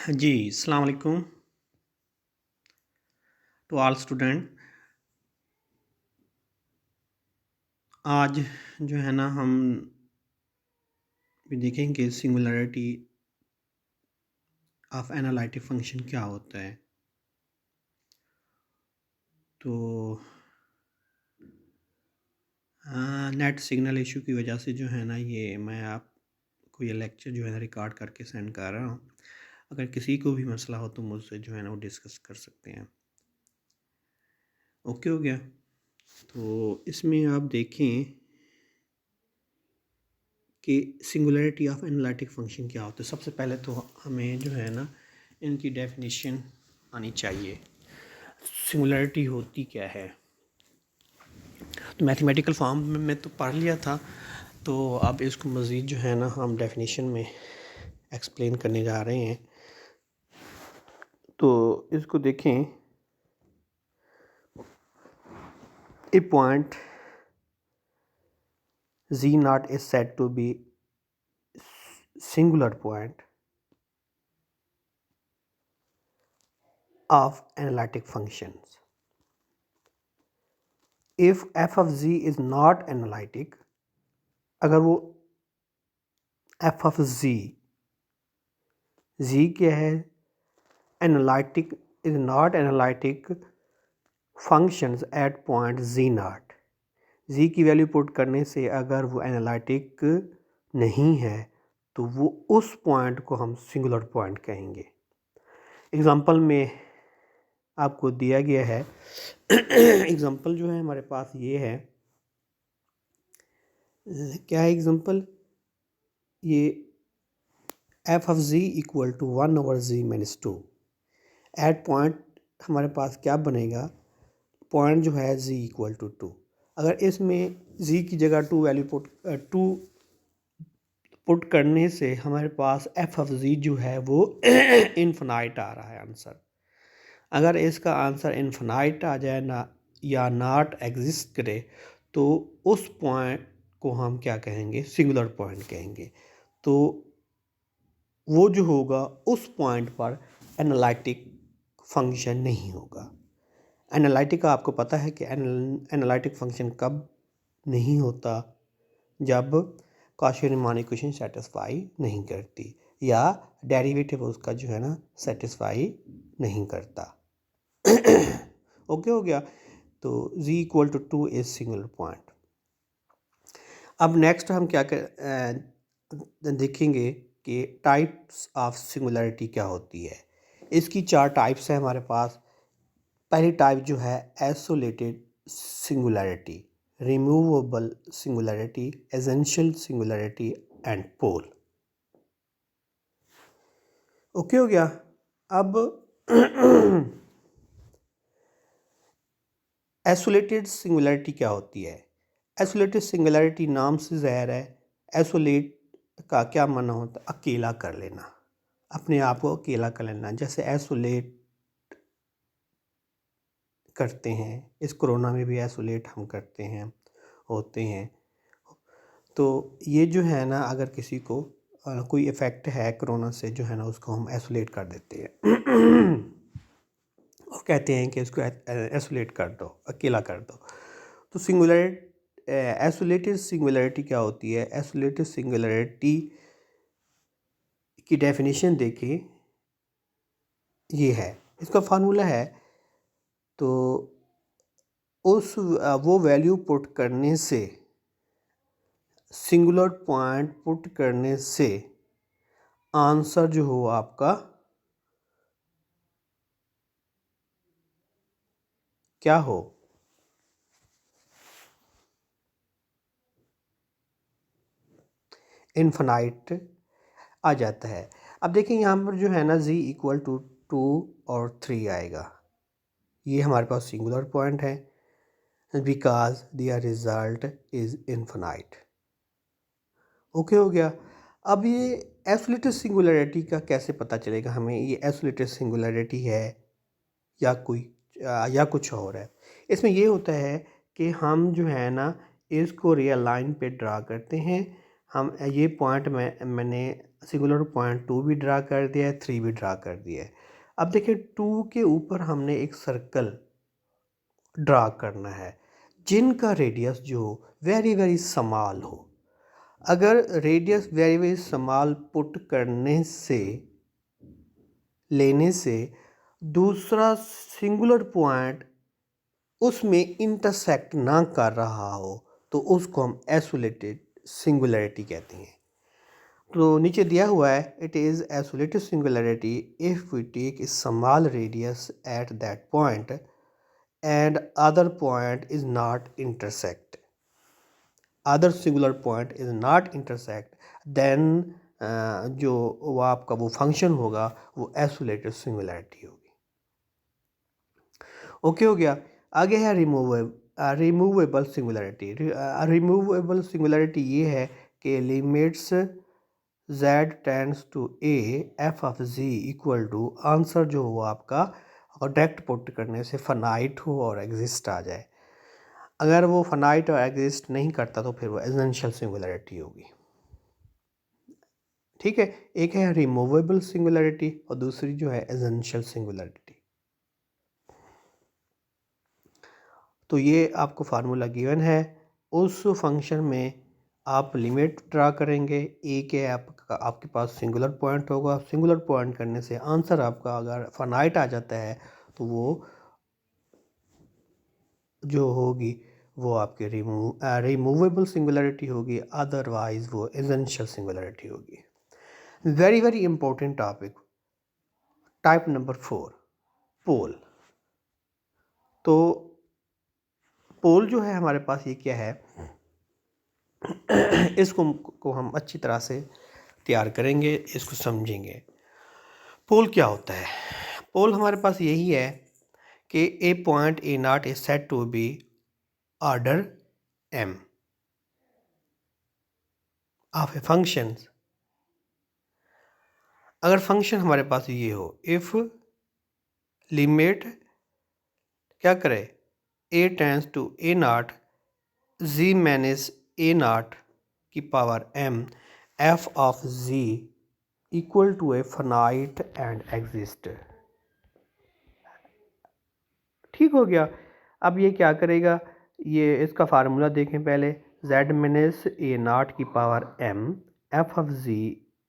जी, अस्सलाम वालेकुम to all student. आज जो है ना हम भी देखेंगे सिंगुलैरिटी ऑफ एनालिटिक फंक्शन क्या होता है। तो नेट सिग्नल इशू की वजह से जो है ना ये मैं आपको ये लेक्चर जो है ना रिकॉर्ड करके सेंड कर रहा हूँ। अगर किसी को भी मसला हो तो मुझसे जो है ना वो डिस्कस कर सकते हैं। ओके हो गया। तो इसमें आप देखें कि सिंगुलैरिटी ऑफ एनालिटिक फंक्शन क्या होता है। सबसे पहले तो हमें जो है ना इनकी डेफिनेशन आनी चाहिए। सिंगुलैरिटी होती क्या है, तो मैथमेटिकल फॉर्म में तो पढ़ लिया था, तो अब इसको मज़ीद जो है ना हम डेफिनेशन में एक्सप्लेन करने जा रहे हैं। तो इसको देखें, ए point z0 is said to be singular point of analytic functions. If f of z is not analytic, अगर वो f of z क्या है, analytic is not analytic functions at point z0, z की वैल्यू पुट करने से अगर वो analytic नहीं है तो वो उस पॉइंट को हम सिंगुलर पॉइंट कहेंगे। एग्ज़ाम्पल में आपको दिया गया है एग्ज़ाम्पल जो है हमारे पास ये है, क्या है एग्ज़ाम्पल, ये f of z equal to 1/z-2 at point हमारे पास क्या बनेगा, पॉइंट जो है z इक्वल टू 2। अगर इसमें z की जगह 2 वैल्यू पुट करने से हमारे पास f of z जो है वो इन्फिनाइट आ रहा है आंसर। अगर इसका आंसर इन्फिनाइट आ जाए ना या नॉट एग्जिस्ट करे तो उस पॉइंट को हम क्या कहेंगे, सिंगुलर पॉइंट कहेंगे। तो वो जो होगा उस पॉइंट पर एनालिटिक फंक्शन नहीं होगा। एनालिटिक का आपको पता है कि एनालिटिक फंक्शन कब नहीं होता, जब कॉशी-रीमान इक्वेशन सेटिस्फाई नहीं करती या डेरिवेटिव उसका जो है ना सेटिस्फाई नहीं करता। ओके हो गया। तो z equal to 2 is singular point. अब नेक्स्ट हम क्या देखेंगे कि टाइप्स ऑफ सिंगुलैरिटी क्या होती है। इसकी 4 टाइप्स हैं हमारे पास। पहली टाइप जो है isolated singularity, removable singularity, essential singularity and pole. Okay हो गया। अब आइसोलेटेड सिंगुलैरिटी क्या होती है। आइसोलेटेड सिंगुलैरिटी नाम से ज़ाहिर है, आइसोलेट का क्या माना होता है, अकेला कर लेना, अपने आप को अकेला कर लेना। जैसे आइसोलेट करते हैं, इस कोरोना में भी आइसोलेट हम करते हैं, होते हैं। तो ये जो है ना, अगर किसी को कोई इफ़ेक्ट है कोरोना से जो है ना, उसको हम आइसोलेट कर देते हैं और कहते हैं कि इसको आइसोलेट कर दो, अकेला कर दो। तो आइसोलेटेड सिंगुलैरिटी क्या होती है। आइसोलेटेड सिंगुलैरिटी की डेफिनेशन देखें, ये है, इसका फार्मूला है। तो वो वैल्यू पुट करने से, सिंगुलर पॉइंट पुट करने से आंसर जो हो आपका क्या हो, इन्फिनाइट आ जाता है। अब देखिए यहाँ पर जो है ना z इक्वल टू 2 और 3 आएगा, ये हमारे पास सिंगुलर पॉइंट है because their result is infinite. Okay हो गया। अब ये आइसोलेटेड सिंगुलैरिटी का कैसे पता चलेगा हमें, ये आइसोलेटेड सिंगुलैरिटी है या या कुछ और है। इसमें ये होता है कि हम जो है ना इसको रियल लाइन पे ड्रा करते हैं, हम ये पॉइंट में मैंने सिंगुलर पॉइंट 2 भी ड्रा कर दिया है, 3 भी ड्रा कर दिया है। अब देखिए 2 के ऊपर हमने एक सर्कल ड्रा करना है जिनका रेडियस जो वेरी वेरी स्मॉल हो। अगर radius very very small put करने से लेने से दूसरा सिंगुलर पॉइंट उसमें इंटरसेक्ट ना कर रहा हो तो उसको हम आइसोलेटेड सिंगुलैरिटी कहते हैं। तो नीचे दिया हुआ है it is isolated singularity if we take a small radius at that point and other point is not intersect, other singular point is not intersect, then जो वो आपका वो फंक्शन होगा वो आइसोलेटेड सिंगुलैरिटी होगी। ओके हो गया। आगे है रिमूवेबल सिंगुलैरिटी। रिमूवेबल सिंगुलैरिटी ये है कि limits z tends to a f of z equal to answer जो हो आपका और डायरेक्ट पुट करने से फनाइट हो और एग्जिस्ट आ जाए। अगर वो फनाइट और एग्जिस्ट नहीं करता तो फिर वो एसेंशियल सिंगुलैरिटी होगी। ठीक है, एक है रिमूवेबल सिंगुलैरिटी और दूसरी जो है एसेंशियल सिंगुलैरिटी। तो ये आपको फार्मूला गिवन है। उस फंक्शन में आप लिमिट ड्रा करेंगे, ए के आपके पास सिंगुलर पॉइंट होगा, सिंगुलर पॉइंट करने से आंसर आपका अगर फाइनाइट आ जाता है तो वो जो होगी वो आपकी रिमूवेबल सिंगुलैरिटी होगी, अदरवाइज वो एसेंशियल सिंगुलैरिटी होगी। Very very important topic, type number 4 पोल। तो पोल जो है हमारे पास ये क्या है इसको हम अच्छी तरह से तैयार करेंगे, इसको समझेंगे। पोल क्या होता है? पोल हमारे पास यही है कि a point a naught is said to be order m of a function. अगर फंक्शन हमारे पास ये हो, इफ लिमिट क्या करे a tends to a naught z minus a naught की power m f of z equal to a finite and exist. ठीक हो गया। अब ये क्या करेगा, ये इसका फार्मूला देखें पहले, z माइनस ए नॉट की power m f of z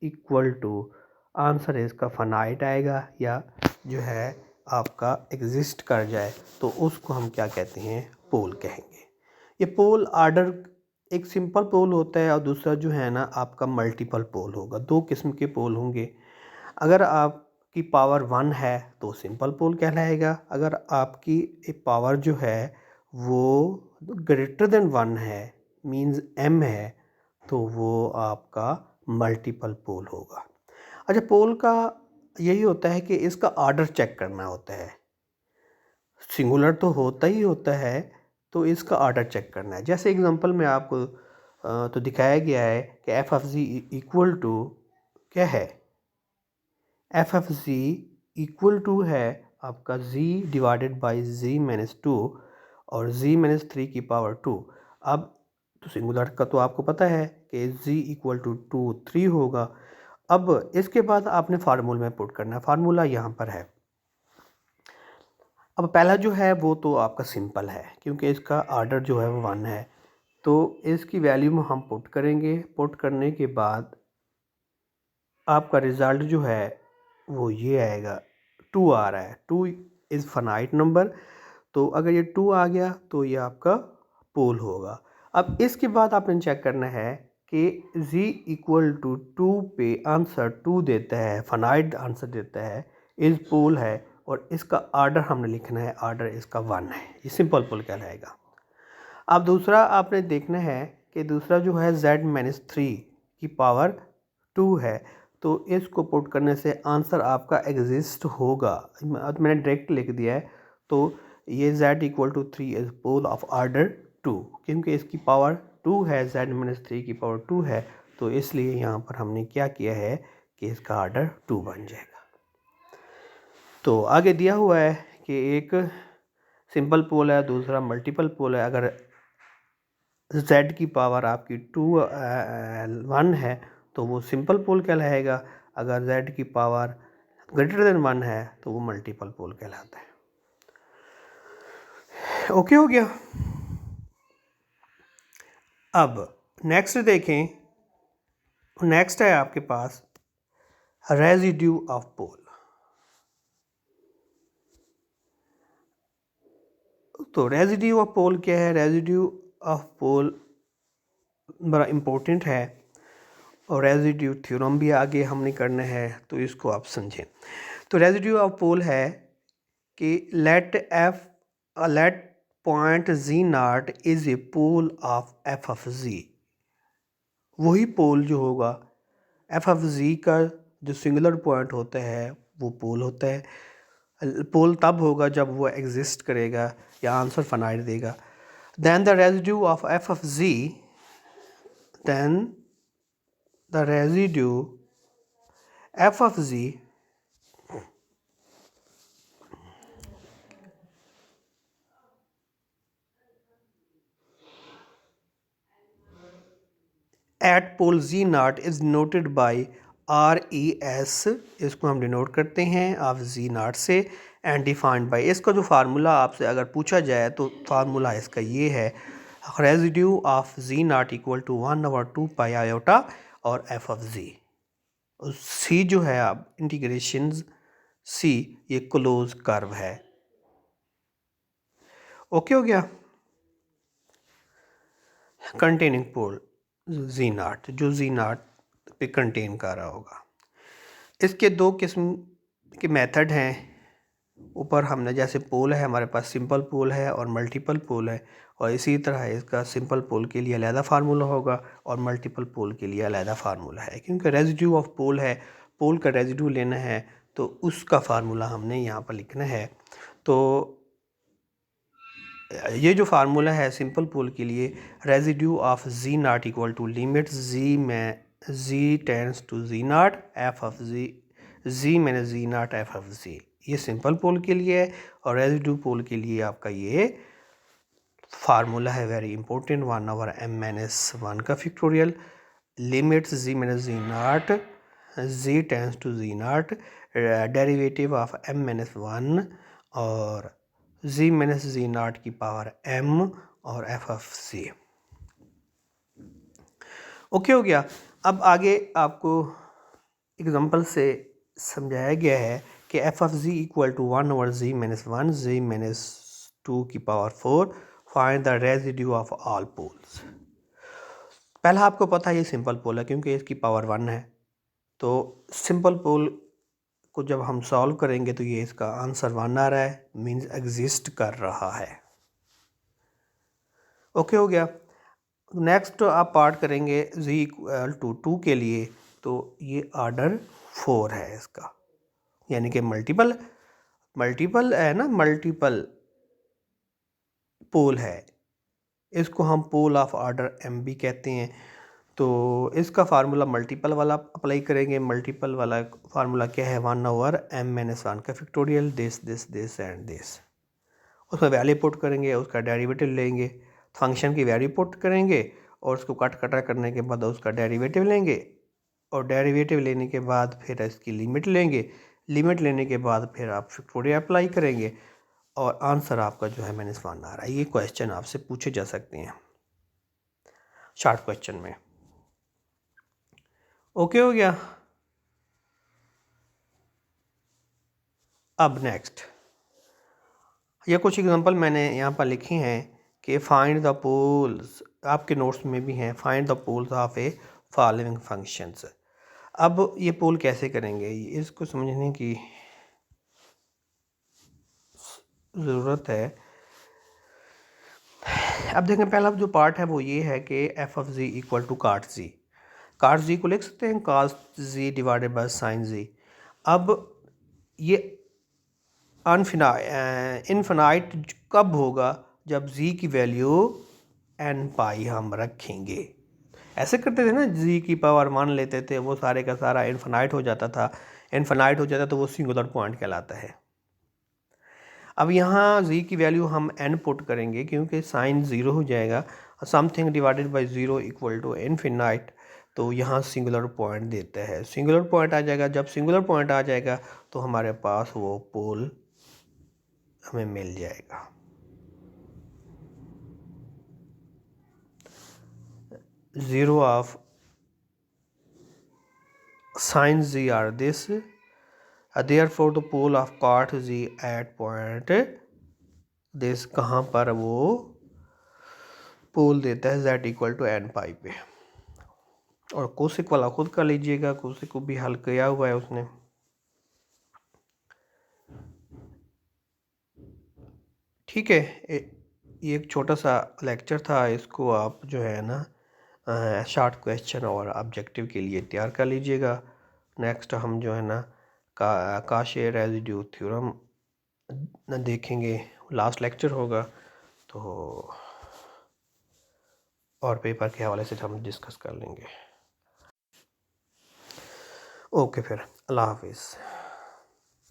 equal to answer इसका फाइनाइट आएगा या जो है आपका एग्जिस्ट कर जाए तो उसको हम क्या कहते हैं, पोल कहेंगे। ये पोल ऑर्डर एक सिंपल पोल होता है और दूसरा जो है ना आपका मल्टीपल पोल होगा। दो किस्म के पोल होंगे। अगर आपकी पावर 1 है तो सिंपल पोल कहलाएगा, अगर आपकी पावर जो है वो ग्रेटर देन 1 है मींस m है तो वो आपका मल्टीपल पोल होगा। अच्छा, पोल का यही होता है कि इसका ऑर्डर चेक करना होता है। सिंगुलर तो होता ही होता है तो इसका ऑर्डर चेक करना है। जैसे एग्जांपल में आपको तो दिखाया गया है कि f of z equal to क्या है, f of z equal to है आपका z divided by z minus 2 और z माइनस 3 की पावर 2। अब तो सिंगुलर का तो आपको पता है कि z इक्वल टू 2 3 होगा। अब इसके बाद आपने फार्मूले में पुट करना है, फार्मूला यहाँ पर है। अब पहला जो है वो तो आपका सिंपल है क्योंकि इसका ऑर्डर जो है वो 1 है, तो इसकी वैल्यू में हम पुट करेंगे। पुट करने के बाद आपका रिज़ल्ट जो है वो ये आएगा, 2 आ रहा है। 2 इज़ फाइनाइट नंबर, तो अगर ये 2 आ गया तो ये आपका पोल होगा। अब इसके बाद आपने चेक करना है कि z इक्वल टू 2 पे आंसर 2 देता है, फाइनाइट आंसर देता है, इस पोल है और इसका ऑर्डर हमने लिखना है, ऑर्डर इसका 1 है, ये सिंपल पोल कहलाएगा। अब दूसरा आपने देखना है कि दूसरा जो है z माइनस 3 की पावर 2 है, तो इसको पुट करने से आंसर आपका एग्जिस्ट होगा। मैंने डायरेक्ट लिख दिया है, तो ये z equal to 3 is pole of order 2 क्योंकि इसकी पावर 2 है, z माइनस 3 की पावर 2 है, तो इसलिए यहाँ पर हमने क्या किया है कि इसका ऑर्डर 2 बन जाएगा। तो आगे दिया हुआ है कि एक सिंपल पोल है, दूसरा मल्टीपल पोल है। अगर z की पावर आपकी 1 है तो वो सिंपल पोल कहलाएगा, अगर z की पावर ग्रेटर देन 1 है तो वो मल्टीपल पोल कहलाता है। ओके हो गया। अब नेक्स्ट देखें, नेक्स्ट है आपके पास रेजिड्यू ऑफ पोल। तो रेजिड्यू ऑफ पोल क्या है? रेजिड्यू ऑफ पोल बड़ा इम्पोर्टेंट है और रेजिड्यू थ्योरम भी आगे हमने करना है, तो इसको आप समझें। तो रेजिड्यू ऑफ पोल है कि let point z naught is a pole of f of z. वही पोल जो होगा एफ ऑफ जी का जो सिंगुलर पॉइंट होता है वो पोल होता है। पोल तब होगा जब वो एग्जिस्ट करेगा या आंसर फाइनाइट देगा। Then the residue of f of z, then the residue f of z at pole z naught is denoted by RES, इसको हम डिनोट करते हैं ऑफ z naught से, एंड डिफाइंड बाय, इसका जो फार्मूला आपसे अगर पूछा जाए तो फार्मूला इसका ये है, residue of z naught equal to 1/2 pi iota और f ऑफ z। सी जो है अब इंटीग्रेशन सी ये क्लोज कर्व है। ओके हो गया। कंटेनिंग पोल जी नॉट, जो जी नॉट पे कंटेन कर रहा होगा। इसके दो किस्म के मेथड हैं। ऊपर हमने जैसे पोल है हमारे पास सिंपल पोल है और मल्टीपल पोल है, और इसी तरह इसका सिंपल पोल के लिए अलहदा फार्मूला होगा और मल्टीपल पोल के लिए अलहदा फार्मूला है। क्योंकि रेजिड्यू ऑफ पोल है, पोल का रेजिड्यू लेना है तो उसका फार्मूला हमने यहाँ पर लिखना है। तो ये जो फार्मूला है सिंपल पोल के लिए, residue of z naught equal to limit z में z tends to z naught f of z मैंने z naught f of z, ये सिंपल पोल के लिए है। और रेजिड्यू पोल के लिए आपका ये फार्मूला है वेरी इंपॉर्टेंट, 1/m-1 का फैक्टोरियल, लिमिट्स जी मैंने z naught z tends to z naught, derivative of m-1 और जी माइनस जी नॉट की पावर m और एफ ऑफ सी। ओके हो गया। अब आगे आपको एग्जांपल से समझाया गया है कि f of z equal to 1/z-1 z-2 की power 4, find the residue of all poles. पहला आपको पता है ये सिंपल पोल है क्योंकि इसकी पावर 1 है, तो सिंपल पोल को जब हम सॉल्व करेंगे तो ये इसका आंसर 1 आ रहा है, मींस एग्जिस्ट कर रहा है। ओके हो गया। नेक्स्ट आप पार्ट करेंगे z इक्वल टू 2 के लिए, तो ये ऑर्डर 4 है इसका, यानी कि मल्टीपल है ना, मल्टीपल पोल है, इसको हम पोल ऑफ ऑर्डर m भी कहते हैं। तो इसका फार्मूला मल्टीपल वाला अप्लाई करेंगे। मल्टीपल वाला फार्मूला क्या है? 1/m-1 का फैक्टोरियल, दिस एंड दिस। उसमें वैल्यू पुट करेंगे, उसका डेरिवेटिव लेंगे, फंक्शन की वैल्यू पुट करेंगे और उसको कटा करने के बाद उसका डेरिवेटिव लेंगे, और डेरिवेटिव लेने के बाद फिर इसकी लिमिट लेंगे, लिमिट लेने के बाद फिर आप फैक्टोरियल अप्लाई करेंगे और आंसर आपका जो है -1 आ रहा है। ये क्वेश्चन आपसे पूछे जा सकते हैं शॉर्ट क्वेश्चन में। ओके हो गया। अब नेक्स्ट ये कुछ एग्जांपल मैंने यहाँ पर लिखे हैं कि फाइंड द पोल्स, आपके नोट्स में भी हैं, find the poles of a following functions. अब ये पोल कैसे करेंगे, इसको समझने की ज़रूरत है। अब देखें, पहला जो पार्ट है वो ये है कि f of z equal to cot z, cot z को लिख सकते हैं cos z divided by sine z. अब ये इनफिनाइट कब होगा? जब z की वैल्यू n पाई हम रखेंगे। ऐसे करते थे ना, z की पावर मान लेते थे, वो सारे का सारा इनफिनाइट हो जाता था। इनफिनाइट हो जाता तो वो सिंगुलर पॉइंट कहलाता है। अब यहाँ z की वैल्यू हम n पुट करेंगे क्योंकि साइन 0 हो जाएगा something divided by zero equal to infinite, तो यहाँ सिंगुलर पॉइंट देते हैं। सिंगुलर पॉइंट आ जाएगा, जब सिंगुलर पॉइंट आ जाएगा तो हमारे पास वो पोल हमें मिल जाएगा। Zero of sine z are this, therefore the pole of cot z at point this, कहाँ पर वो पोल देता है z इक्वल टू n पाई पे। और कोसिक वाला खुद कर लीजिएगा, कोसिक को भी हल किया हुआ है उसने। ठीक है, ये एक छोटा सा लेक्चर था, इसको आप जो है ना शॉर्ट क्वेश्चन और ऑब्जेक्टिव के लिए तैयार कर लीजिएगा। नेक्स्ट हम जो है ना काशे रेजिड्यू थ्योरम देखेंगे, लास्ट लेक्चर होगा तो, और पेपर के हवाले से हम डिस्कस कर लेंगे। ओके फिर, अल्लाह हाफिज़।